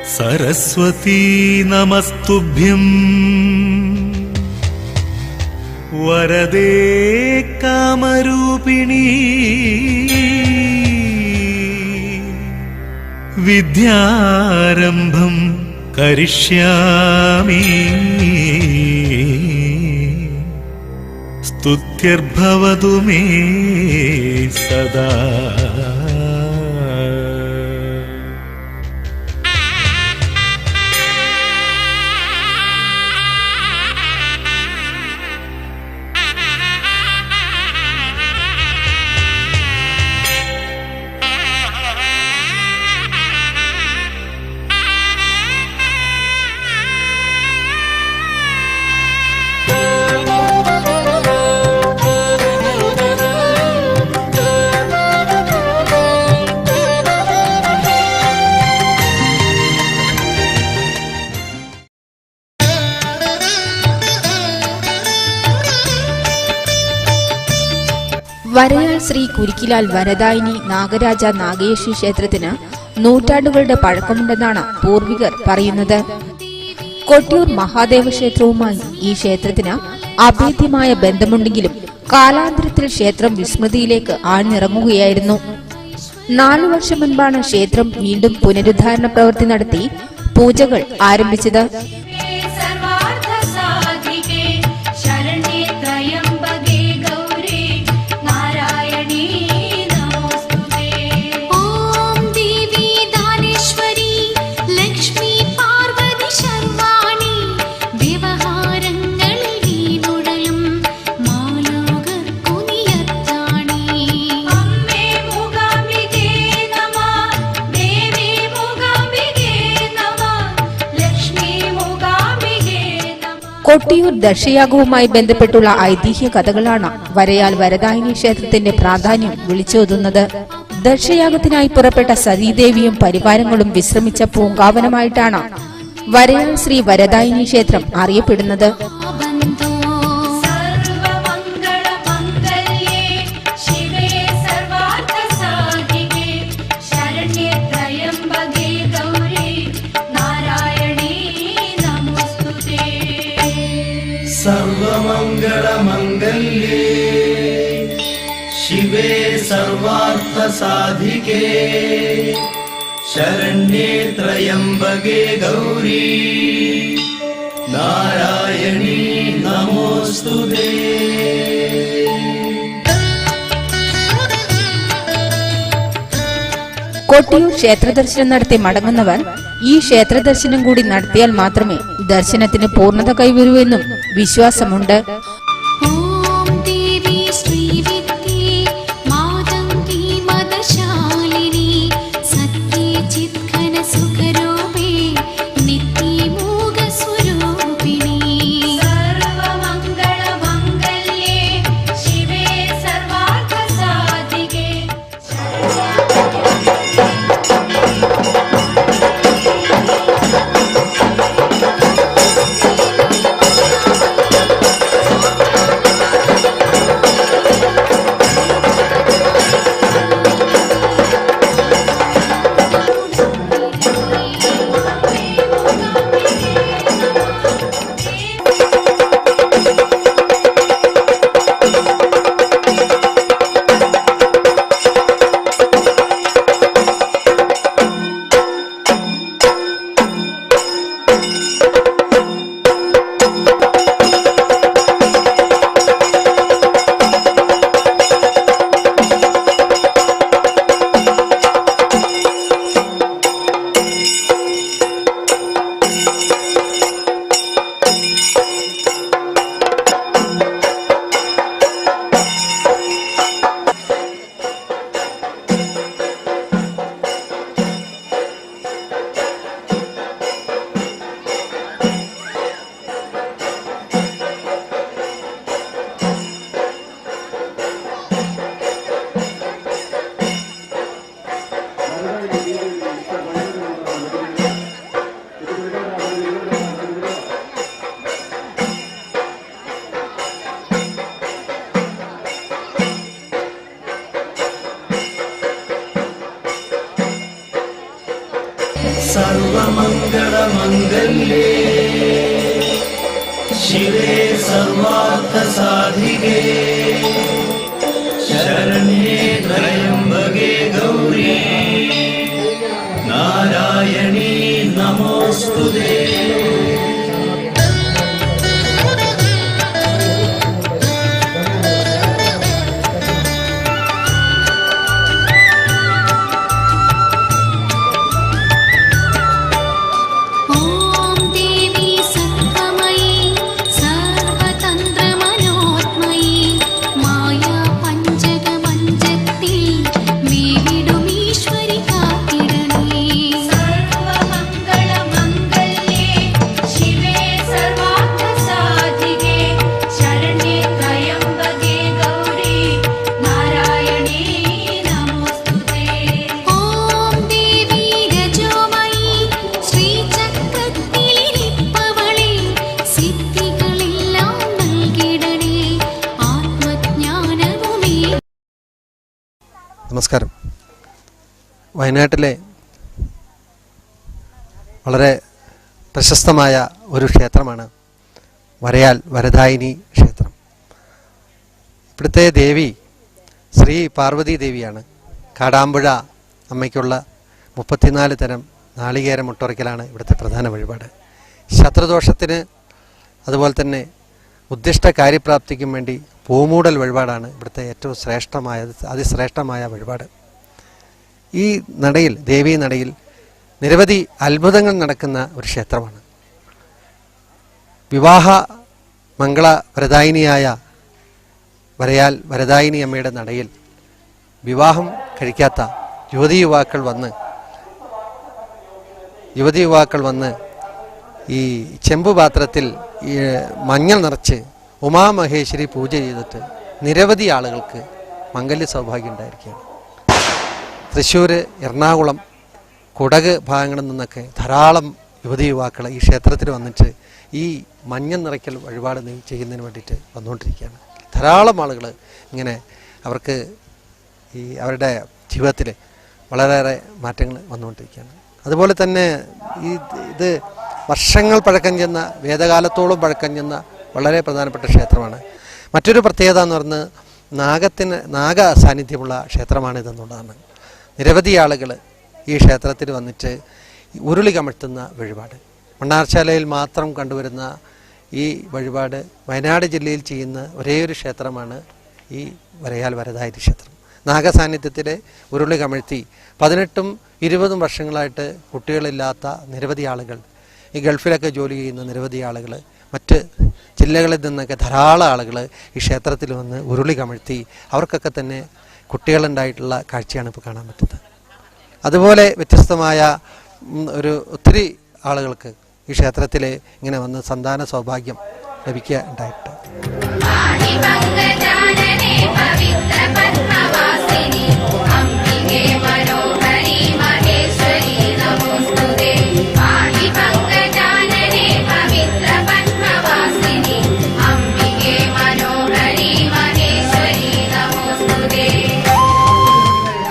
सरस्वती नमस्तुभ्यं वरदे कामरूपिणी विद्यारम्भं करिष्यामि स्तुत्यर्भवतु मे सदा। വരയാൽ ശ്രീ കുരിക്കിലാൽ വരദായിനി നാഗരാജ നാഗേശ്വരി ക്ഷേത്രത്തിന് നൂറ്റാണ്ടുകളുടെ പഴക്കമുണ്ടെന്നാണ് പൂർവികർ പറയുന്നത്. കൊട്ടിയൂർ മഹാദേവ ക്ഷേത്രവുമായി ഈ ക്ഷേത്രത്തിന് അഭേദ്യമായ ബന്ധമുണ്ടെങ്കിലും കാലാന്തരത്തിൽ ക്ഷേത്രം വിസ്മൃതിയിലേക്ക് ആഴ്ന്നിറങ്ങുകയായിരുന്നു. 4 വർഷം മുൻപാണ് ക്ഷേത്രം വീണ്ടും പുനരുദ്ധാരണ പ്രവൃത്തി നടത്തി പൂജകൾ ആരംഭിച്ചത്. കൊട്ടിയൂർ ദർശയാഗവുമായി ബന്ധപ്പെട്ടുള്ള ഐതിഹ്യ കഥകളാണ് വരയാൽ വരദായിനി ക്ഷേത്രത്തിന്റെ പ്രാധാന്യം വിളിച്ചോതുന്നത്. ദർശയാഗത്തിനായി പുറപ്പെട്ട സതീദേവിയും പരിവാരങ്ങളും വിശ്രമിച്ച പൂങ്കാവനമായിട്ടാണ് വരയാൽ ശ്രീ വരദായിനി ക്ഷേത്രം അറിയപ്പെടുന്നത്. सर्वमंगलमंगल्ये शिवे सर्वार्थसाधिके शरण्ये त्र्यंबके गौरी नारायणी नमोस्तुते। കൊട്ടിയൂർ ക്ഷേത്ര ദർശനം നടത്തി മടങ്ങുന്നവർ ഈ ക്ഷേത്ര ദർശനം കൂടി നടത്തിയാൽ മാത്രമേ ദർശനത്തിന് പൂർണ്ണത കൈവരൂവെന്നും വിശ്വാസമുണ്ട്. सर्वमङ्गलमङ्गल्ये शिवे सर्वार्थसाधिके शरण्ये त्र्यम्बके गौरी नारायणी नमोऽस्तुते। നമസ്കാരം. വയനാട്ടിലെ വളരെ പ്രശസ്തമായ ഒരു ക്ഷേത്രമാണ് വരയാൽ വരദായിനി ക്ഷേത്രം. ഇവിടുത്തെ ദേവി ശ്രീ പാർവതി ദേവിയാണ്. കാടാമ്പുഴ അമ്മയ്ക്കുള്ള 34 തരം നാളികേര മുട്ടുറയ്ക്കലാണ് ഇവിടുത്തെ പ്രധാന വഴിപാട്. ശത്രുദോഷത്തിന് അതുപോലെ തന്നെ ഉദ്ദിഷ്ട കാര്യപ്രാപ്തിക്കും വേണ്ടി പൂമൂടൽ വഴിപാടാണ് ഇവിടുത്തെ ഏറ്റവും അതിശ്രേഷ്ഠമായ വഴിപാട്. ഈ നടയിൽ, ദേവീ നടയിൽ നിരവധി അത്ഭുതങ്ങൾ നടക്കുന്ന ഒരു ക്ഷേത്രമാണ്. വിവാഹ മംഗള വരദായിനിയായ വരയാൽ വരദായിനി അമ്മയുടെ നടയിൽ വിവാഹം കഴിക്കാത്ത യുവതി യുവാക്കൾ വന്ന് ഈ ചെമ്പ് പാത്രത്തിൽ മഞ്ഞൾ നിറച്ച് ഉമാമഹേശ്വരി പൂജ ചെയ്തിട്ട് നിരവധി ആളുകൾക്ക് മംഗല്യ സൗഭാഗ്യം ഉണ്ടായിരിക്കുകയാണ്. തൃശ്ശൂർ, എറണാകുളം, കുടക് ഭാഗങ്ങളിൽ നിന്നൊക്കെ ധാരാളം യുവാക്കൾ ഈ ക്ഷേത്രത്തിൽ വന്നിട്ട് ഈ മഞ്ഞൾ നിറയ്ക്കൽ വഴിപാട് ചെയ്യുന്നതിന് വേണ്ടിയിട്ട് വന്നുകൊണ്ടിരിക്കുകയാണ്. ധാരാളം ആളുകൾ ഇങ്ങനെ അവർക്ക് ഈ അവരുടെ ജീവിതത്തിൽ വളരെയേറെ മാറ്റങ്ങൾ വന്നുകൊണ്ടിരിക്കുകയാണ്. അതുപോലെ തന്നെ ഇത് വർഷങ്ങൾ പഴക്കം ചെന്ന, വേദകാലത്തോളം പഴക്കം ചെന്ന വളരെ പ്രധാനപ്പെട്ട ക്ഷേത്രമാണ്. മറ്റൊരു പ്രത്യേകത എന്ന് പറഞ്ഞാൽ നാഗ സാന്നിധ്യമുള്ള ക്ഷേത്രമാണിതെന്നുള്ളതാണ്. നിരവധി ആളുകൾ ഈ ക്ഷേത്രത്തിൽ വന്നിട്ട് ഉരുളി കമഴ്ത്തുന്ന വഴിപാട്, മണ്ണാർശാലയിൽ മാത്രം കണ്ടുവരുന്ന ഈ വഴിപാട് വയനാട് ജില്ലയിൽ ചെയ്യുന്ന ഒരേയൊരു ക്ഷേത്രമാണ് ഈ വരയാൽ വരദായിനി ക്ഷേത്രം. നാഗസാന്നിധ്യത്തിൽ ഉരുളി കമഴ്ത്തി 18ഉം 20ഉം വർഷങ്ങളായിട്ട് കുട്ടികളില്ലാത്ത നിരവധി ആളുകൾ, ഈ ഗൾഫിലൊക്കെ ജോലി ചെയ്യുന്ന നിരവധി ആളുകൾ, മറ്റ് ജില്ലകളിൽ നിന്നൊക്കെ ധാരാളം ആളുകൾ ഈ ക്ഷേത്രത്തിൽ വന്ന് ഉരുളി കമഴ്ത്തി അവർക്കൊക്കെ തന്നെ കുട്ടികളുണ്ടായിട്ടുള്ള കാഴ്ചയാണ് ഇപ്പോൾ കാണാൻ പറ്റുന്നത്. അതുപോലെ വ്യത്യസ്തമായ ഒത്തിരി ആളുകൾക്ക് ഈ ക്ഷേത്രത്തിൽ ഇങ്ങനെ വന്ന് സന്താന സൗഭാഗ്യം ലഭിക്കുക ഉണ്ടായിട്ട്.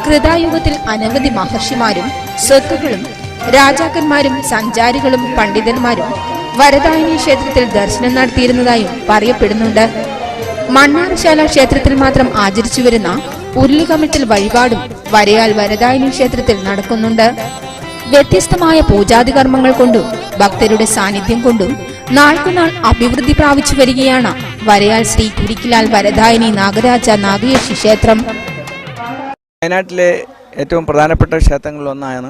കൃതായുഗത്തിൽ അനവധി മഹർഷിമാരും സ്വത്തുക്കളും രാജാക്കന്മാരും സഞ്ചാരികളും പണ്ഡിതന്മാരും വരദായിനി ക്ഷേത്രത്തിൽ ദർശനം നടത്തിയിരുന്നതായും പറയപ്പെടുന്നുണ്ട്. മണ്ണാർശാല ക്ഷേത്രത്തിൽ മാത്രം ആചരിച്ചു വരുന്ന ഉരുളികമഴ്ത്തൽ വഴിപാടും വരയാൽ വരദായിനി ക്ഷേത്രത്തിൽ നടക്കുന്നുണ്ട്. വ്യത്യസ്തമായ പൂജാതി കർമ്മങ്ങൾ കൊണ്ടും ഭക്തരുടെ സാന്നിധ്യം കൊണ്ടും നാൾക്കുനാൾ അഭിവൃദ്ധി പ്രാപിച്ചു വരികയാണ് വരയാൽ ശ്രീ കുരിക്കിലാൽ വരദായിനി നാഗരാജ നാഗേശി ക്ഷേത്രം. വയനാട്ടിലെ ഏറ്റവും പ്രധാനപ്പെട്ട ക്ഷേത്രങ്ങളിലൊന്നാണ്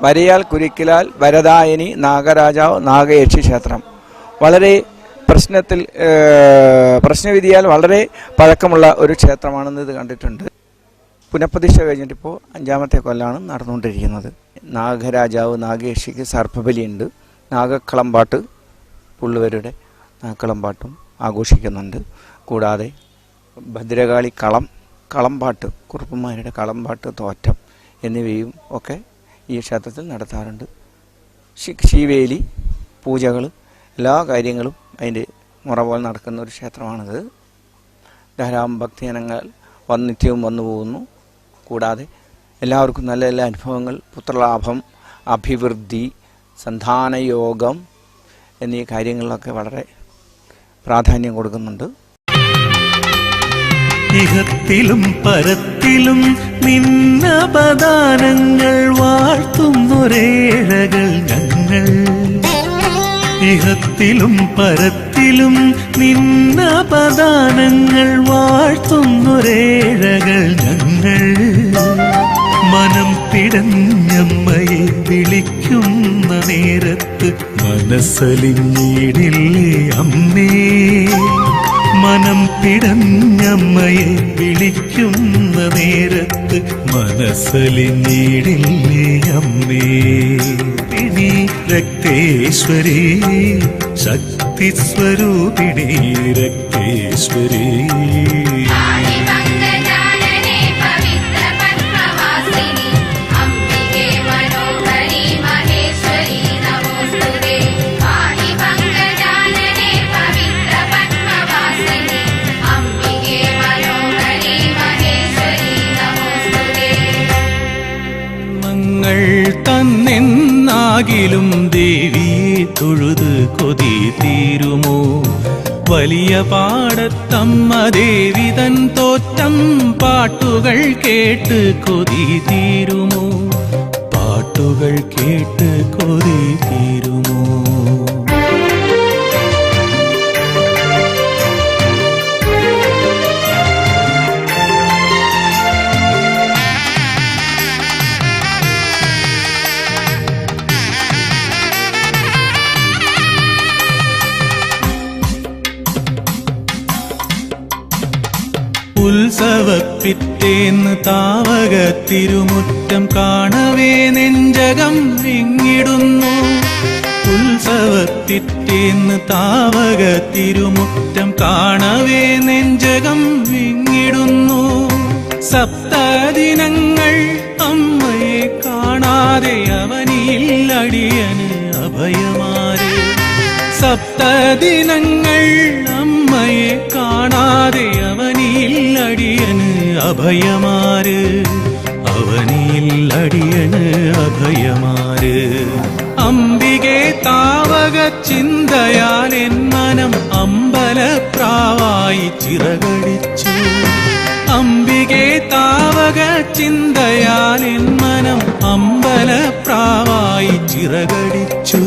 വരയാൽ കുരിക്കിലാൽ വരദായിനി നാഗരാജാവ് നാഗയക്ഷി ക്ഷേത്രം. വളരെ പ്രശ്നവിധിയാൽ വളരെ പഴക്കമുള്ള ഒരു ക്ഷേത്രമാണെന്ന് ഇത് കണ്ടിട്ടുണ്ട്. പുനഃപ്രതിഷ്ഠ കഴിഞ്ഞിട്ടിപ്പോൾ 5ാമത്തെ കൊല്ലാണ് നടന്നുകൊണ്ടിരിക്കുന്നത്. നാഗരാജാവ് നാഗയക്ഷിക്ക് സർപ്പബലിയുണ്ട്. നാഗക്കളമ്പാട്ട് പുള്ളുവരുടെ നാഗക്കളമ്പാട്ടും ആഘോഷിക്കുന്നുണ്ട്. കൂടാതെ ഭദ്രകാളി കളമ്പാട്ട്, കുറുപ്പന്മാരുടെ കളമ്പാട്ട്, തോറ്റം എന്നിവയും ഒക്കെ ഈ ക്ഷേത്രത്തിൽ നടത്താറുണ്ട്. ശീവേലി പൂജകൾ, എല്ലാ കാര്യങ്ങളും അതിൻ്റെ മുറ പോലെ നടക്കുന്ന ഒരു ക്ഷേത്രമാണിത്. ധാരാളം ഭക്തജനങ്ങൾ നിത്യവും വന്നു പോകുന്നു. കൂടാതെ എല്ലാവർക്കും നല്ല നല്ല അനുഭവങ്ങൾ, പുത്രലാഭം, അഭിവൃദ്ധി, സന്താനയോഗം എന്നീ കാര്യങ്ങളിലൊക്കെ വളരെ പ്രാധാന്യം കൊടുക്കുന്നുണ്ട്. ഇഹത്തിലും പരത്തിലും നിന്നപദാനങ്ങൾ വാഴ്ത്തുന്നൊരേഴകൾ ഞങ്ങൾ. ഇഹത്തിലും പരത്തിലും നിന്നപദാനങ്ങൾ വാഴ്ത്തുന്നൊരേഴകൾ ഞങ്ങൾ. മനം പിടഞ്ഞമ്മയെ വിളിക്കുന്ന നേരത്ത് മനസ്സലിഞ്ഞിടില്ലേ അമ്മേ. മനം പിടഞ്ഞമ്മയെ വിളിക്കുന്ന നേരത്ത് മനസ്സലിഞ്ഞിടില്ലേ അമ്മേ. പിണി രക്തേശ്വരി, ശക്തി സ്വരൂപിണി രക്തേശ്വരി. തന്നെന്നാകിലും ദേവിയെ തൊഴുത് കൊതി തീരുമോ? വലിയ പാടത്തമ്മ ദേവി തൻ തോറ്റം പാട്ടുകൾ കേട്ട് കൊതി തീരുമോ? പാട്ടുകൾ കേട്ട് കൊതി തീരുമോ? ഉത്സവപ്പിറ്റേന്ന് താവക തിരുമുറ്റം കാണവേ നെഞ്ചകം വിങ്ങിടുന്നു. ഉത്സവപ്പിറ്റേന്ന് താവക തിരുമുറ്റം കാണവേ നെഞ്ചകം വിങ്ങിടുന്നു. സപ്തദിനങ്ങൾ അമ്മയെ കാണാതെ അവനിൽ അടിയന് അഭയമാരെ. സപ്തദിനങ്ങൾ അമ്മയെ കാണാതെ അവനിൽ അടിയന് അഭയമാര്. അവനിൽ അടിയന് അഭയമാര്. അംബികെ താവക ചിന്തയാൽ എൻ മനം അമ്പലപ്രാവായി ചിറകടിച്ചു. അംബികെ താവക ചിന്തയാൽ എൻ മനം അമ്പലപ്രാവായി ചിറകടിച്ചു.